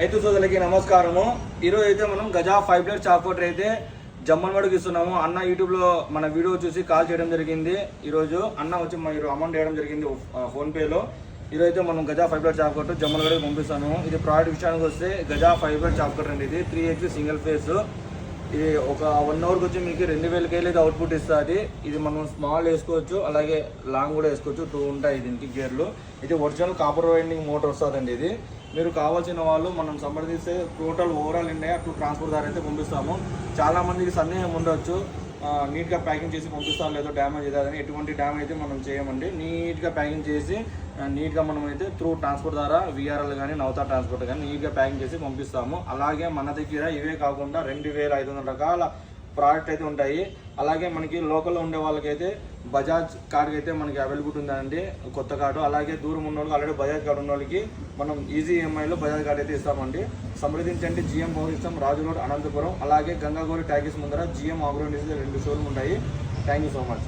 రైతు సోదరులకి నమస్కారము. ఈరోజు అయితే మనం గజా 5 ప్లేట్ చాక్ పౌడర్ అయితే జమ్మన్వాడికి ఇస్తున్నాము. అన్న యూట్యూబ్లో మన వీడియో చూసి కాల్ చేయడం జరిగింది. ఈరోజు అన్న వచ్చి మీరు అమౌంట్ వేయడం జరిగింది ఫోన్పేలో. ఈరోజు అయితే మనం గజా 5 ప్లేట్ చాక్ పౌడర్ జమ్మన్వాడికి పంపిస్తాను. ఇది ప్రోడక్ట్ విషయానికి వస్తే గజా 5 ప్లేట్ చాక్ పౌడర్ అండి. ఇది 3X సింగిల్ ఫేస్. ఇది ఒక 1 అవర్కి వచ్చి మీకు 2000 కేజీలు అయితే అవుట్పుట్ ఇస్తుంది. ఇది మనం స్మాల్ వేసుకోవచ్చు, అలాగే లాంగ్ కూడా వేసుకోవచ్చు. 2 ఉంటాయి దీనికి గేర్లు. ఇది ఒరిజినల్ కాపర్ వైండింగ్ మోటార్ వస్తుందండి. ఇది మీరు కావాల్సిన వాళ్ళు మనం సంప్రదిస్తే టోటల్ ఓవరాల్ ఇండియా 2 ట్రాన్స్పోర్ట్ ద్వారా అయితే పంపిస్తాము. చాలామందికి సందేహం ఉండొచ్చు, నీట్గా ప్యాకింగ్ చేసి పంపిస్తాం లేదో డ్యామేజ్ అవుతుందని. ఎటువంటి డ్యామేజ్ అయితే మనం చేయమండి. నీట్గా ప్యాకింగ్ చేసి నీట్గా మనం అయితే త్రూ ట్రాన్స్పోర్ట్ ద్వారా VRL కానీ నవతా ట్రాన్స్పోర్ట్ కానీ నీట్గా ప్యాకింగ్ చేసి పంపిస్తాము. అలాగే మన దగ్గర ఇవే కాకుండా 2500 రకాల ప్రోడక్ట్ అయితే ఉంటాయి. అలాగే మనకి లోకల్లో ఉండే వాళ్ళకైతే బజాజ్ కార్డ్ అయితే మనకి అవైలబుల్ ఉందండి, కొత్త కార్డు. అలాగే దూరం ఉన్న వాళ్ళకి ఆల్రెడీ బజాజ్ కార్డు ఉన్న వాళ్ళకి మనం ఈజీ EMIలో బజాజ్ కార్డు అయితే ఇస్తామండి. సంప్రదించండి. GM పవర్ ఇస్తాం, రాజు రోడ్, అనంతపురం. అలాగే గంగాగౌరి ట్యాగీస్ ముందర GM ఆగ్రో 2 షోరూమ్ ఉంటాయి. Thank you so much.